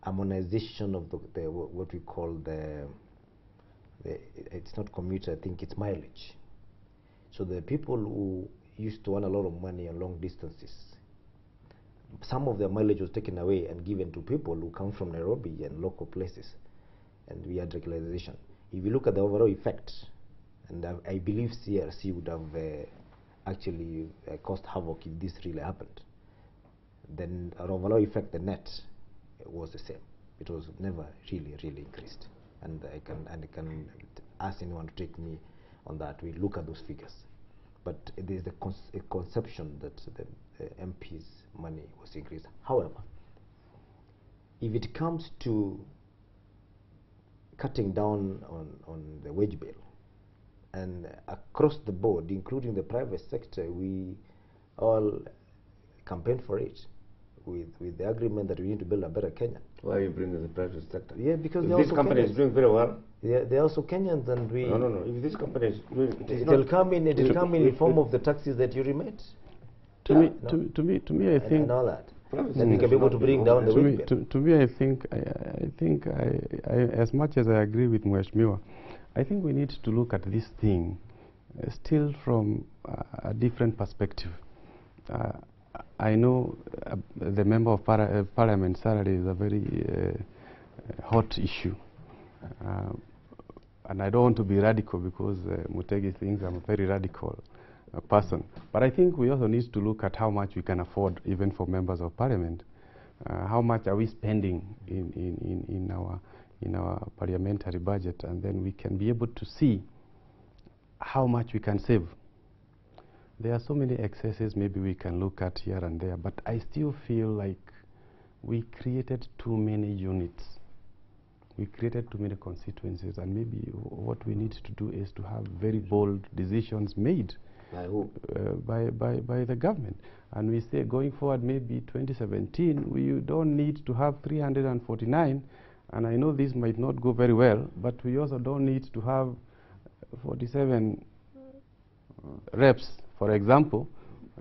harmonization of what we call it's not commuter, I think it's mileage. So the people who used to earn a lot of money on long distances, some of their mileage was taken away and given to people who come from Nairobi and local places, and we had regularization. If you look at the overall effect, and I believe CRC would have actually caused havoc if this really happened, then our overall effect, the net, was the same. It was never really increased. And I can ask anyone to take me on that. We look at those figures. But there is a conception that the MP's money was increased. However, if it comes to cutting down on the wage bill, and across the board, including the private sector, we all campaigned for it with the agreement that we need to build a better Kenya. Why are you bringing the private sector? Yeah, because this company is doing very well. Yeah, they're also Kenyans, and we. No. If this company is doing, it will come in. It will come in the form of the taxes that you remit. To me, I think. And all that. Then we can be able to bring down the wage bill. To me, I think as much as I agree with Mheshimiwa, I think we need to look at this thing still from a different perspective. I know the member of parliament salary is a very hot issue, and I don't want to be radical because Mutegi thinks I'm a very radical person. But I think we also need to look at how much we can afford, even for members of parliament. How much are we spending in our parliamentary budget, and then we can be able to see how much we can save. There are so many excesses maybe we can look at here and there, but I still feel like we created too many units. We created too many constituencies, and maybe what we need to do is to have very bold decisions made by who? By the government. And we say going forward, maybe 2017, we don't need to have 349, and I know this might not go very well, but we also don't need to have 47 reps, for example,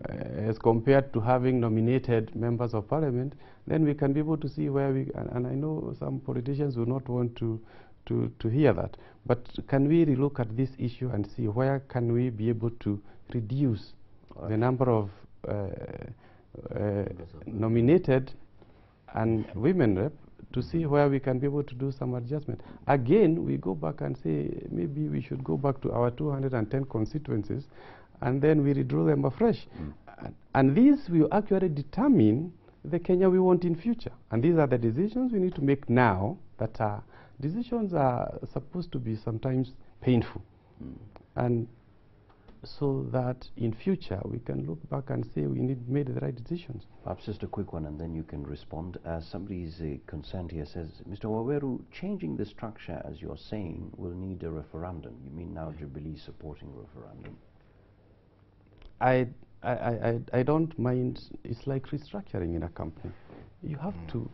as compared to having nominated members of parliament. Then we can be able to see where we, and I know some politicians will not want to hear that, but can we relook at this issue and see where can we be able to reduce the number of nominated and women rep, to see where we can be able to do some adjustment. Again, we go back and say maybe we should go back to our 210 constituencies, and then we redraw them afresh. And these will actually determine the Kenya we want in future. And these are the decisions we need to make now, that decisions are supposed to be sometimes painful. And so that in future we can look back and say we made the right decisions. Perhaps just a quick one and then you can respond. Somebody's concerned here says, Mr. Waweru, changing the structure, as you're saying, will need a referendum. You mean now Jubilee supporting referendum? I don't mind. It's like restructuring in a company. You have to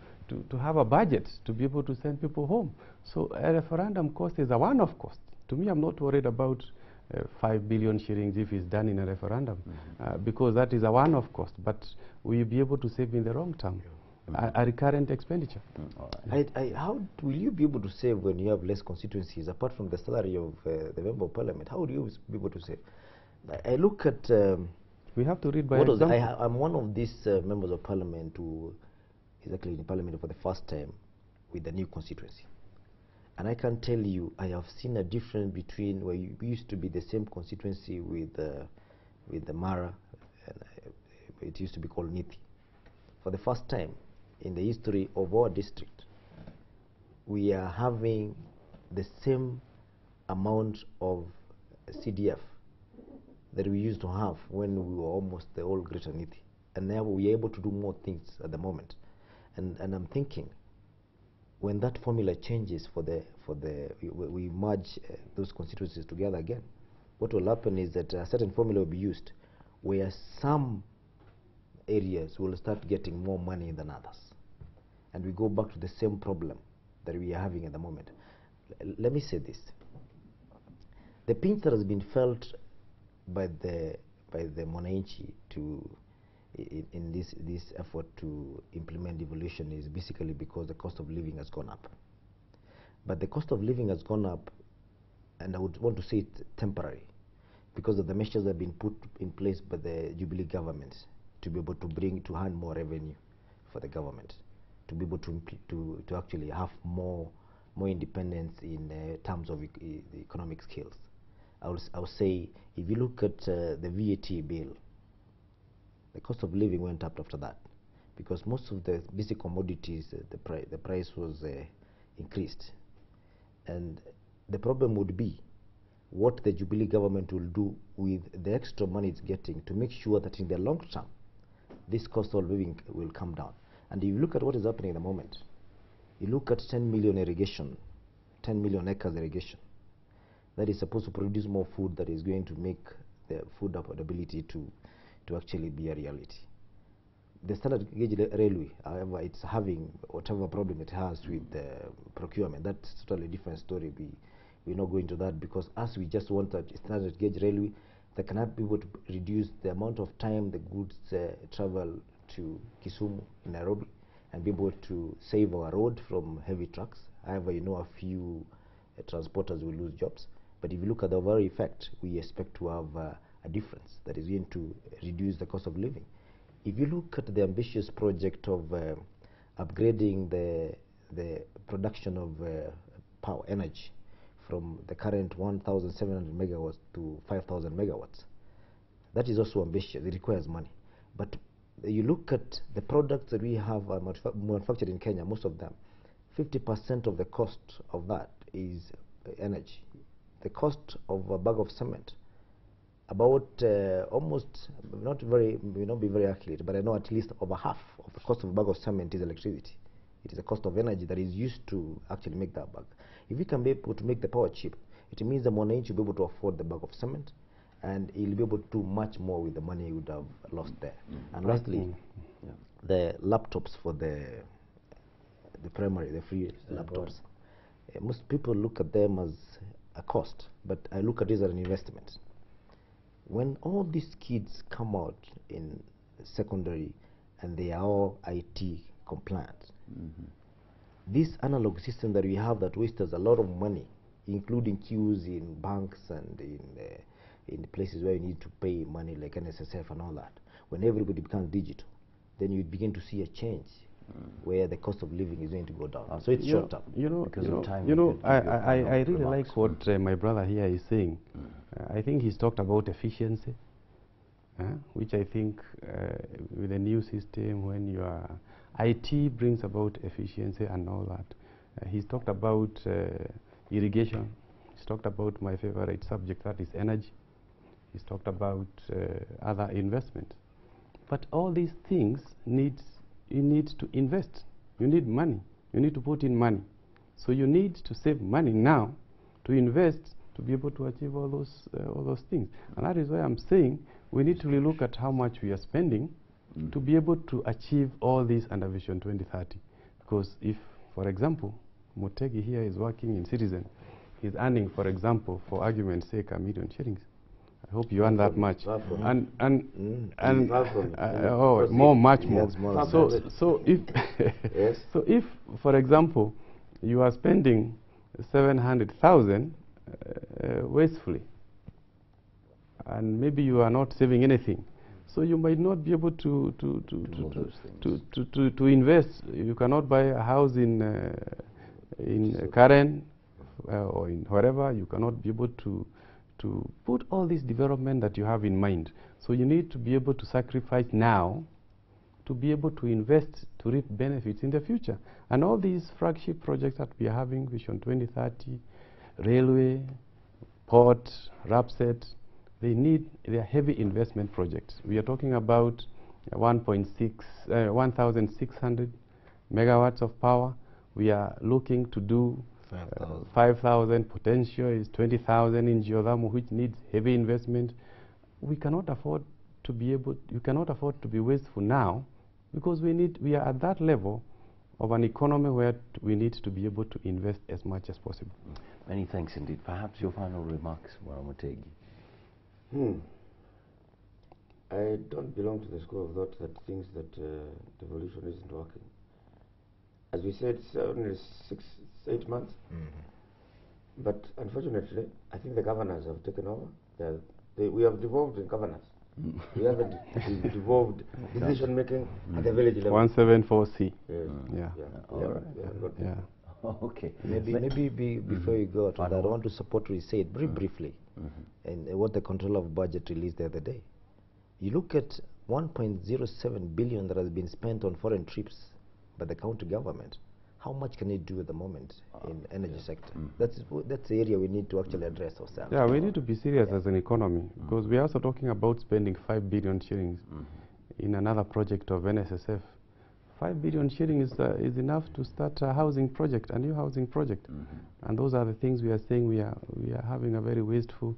have a budget to be able to send people home. So a referendum cost is a one-off cost. To me, I'm not worried about 5 billion shillings if it's done in a referendum, because that is a one-off cost, but will you be able to save in the long term? A recurrent expenditure. How will you be able to save when you have less constituencies, apart from the salary of the member of parliament? How would you be able to save? I look at... we have to read by example. I'm one of these members of parliament who is actually in parliament for the first time with the new constituency. And I can tell you, I have seen a difference between where we used to be the same constituency with the Mara, and it used to be called Nithi. For the first time in the history of our district, we are having the same amount of CDF that we used to have when we were almost the whole Greater Nithi. And now we are able to do more things at the moment. And I'm thinking, when that formula changes we merge those constituencies together again, what will happen is that a certain formula will be used where some areas will start getting more money than others, and we go back to the same problem that we are having at the moment. Let me say this: the pinch that has been felt by the Mwananchi in this effort to implement devolution is basically because the cost of living has gone up. But the cost of living has gone up, and I would want to say it's temporary, because of the measures that have been put in place by the Jubilee government to be able to earn more revenue for the government, to be able to actually have more independence in terms of the economic skills. I would say, if you look at the VAT bill, the cost of living went up after that, because most of the basic commodities, the price was increased. And the problem would be what the Jubilee government will do with the extra money it's getting to make sure that in the long term, this cost of living will come down. And if you look at what is happening at the moment, you look at 10 million irrigation, 10 million acres irrigation, that is supposed to produce more food, that is going to make the food affordability to actually be a reality. The standard gauge railway, however, it's having whatever problem it has with procurement. That's a totally different story. We're not going to that, because as we just want a standard gauge railway that can help people to reduce the amount of time the goods travel to Kisumu in Nairobi, and be able to save our road from heavy trucks. However, a few transporters will lose jobs. But if you look at the overall effect, we expect to have a difference that is going to reduce the cost of living. If you look at the ambitious project of upgrading the production of power energy from the current 1,700 megawatts to 5,000 megawatts, that is also ambitious. It requires money. But you look at the products that we have manufactured in Kenya, most of them, 50% of the cost of that is energy. The cost of a bag of cement, about almost, will not be very accurate, but I know at least over half of the cost of a bag of cement is electricity. It is a cost of energy that is used to actually make that bag. If we can be able to make the power cheap, it means the Mwananchi will be able to afford the bag of cement, and he'll be able to do much more with the money he would have lost there. And lastly, the laptops for the primary, the free laptops. Most people look at them as a cost, but I look at it as an investment. When all these kids come out in secondary and they are all IT compliant, this analog system that we have that wastes us a lot of money, including queues in banks and in places where you need to pay money like NSSF and all that, when everybody becomes digital, then you begin to see a change where the cost of living is going to go down. So it's short term. I really like what my brother here is saying. I think he's talked about efficiency, which I think with the new system, when you are IT brings about efficiency and all that. He's talked about irrigation. He's talked about my favorite subject, that is energy. He's talked about other investments. But all these things you need to invest. You need money. You need to put in money. So you need to save money now to invest to be able to achieve all those things. And that is why I'm saying we need to really look at how much we are spending to be able to achieve all this under Vision 2030. Because if, for example, Mutegi here is working in Citizen, he's earning, for example, for argument's sake, $1 million shillings. I hope you earn that much, and much more. So if so if, for example, you are spending 700,000 wastefully, and maybe you are not saving anything, so you might not be able to invest. You cannot buy a house in Karen or in wherever. You cannot be able to put all this development that you have in mind. So you need to be able to sacrifice now to be able to invest to reap benefits in the future. And all these flagship projects that we are having, Vision 2030, railway, port, RAPSET, they are heavy investment projects. We are talking about 1,600 megawatts of power. We are looking to do 5,000, potential is 20,000 in geothermal, which needs heavy investment. We cannot afford to be you cannot afford to be wasteful now, because we are at that level of an economy where we need to be able to invest as much as possible. Many thanks indeed. Perhaps your final remarks, Waweru-MP. I don't belong to the school of thought that thinks that devolution isn't working. As we said, it's only 8 months. But unfortunately, I think the governors have taken over. We have devolved in governance. We haven't devolved decision making at the village level. 174C. Yes. Yeah. All right. Yeah. Okay. Maybe before you go to that, I want to support what you said very briefly, and what the Controller of Budget released the other day. You look at 1.07 billion that has been spent on foreign trips by the county government. How much can it do at the moment in energy sector? That's the area we need to actually address ourselves. Yeah, we need to be serious as an economy, because we are also talking about spending 5 billion shillings in another project of NSSF. 5 billion shillings is enough to start a housing project, a new housing project. And those are the things we are saying we are having a very wasteful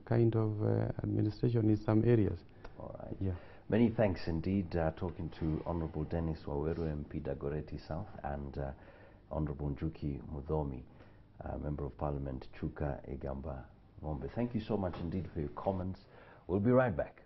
kind of administration in some areas. All right. Yeah. Many thanks indeed, talking to Honorable Dennis Waweru-MP Dagoretti South and Honorable Njuki Muthomi, Member of Parliament Chuka Igamba Ngombe. Thank you so much indeed for your comments. We'll be right back.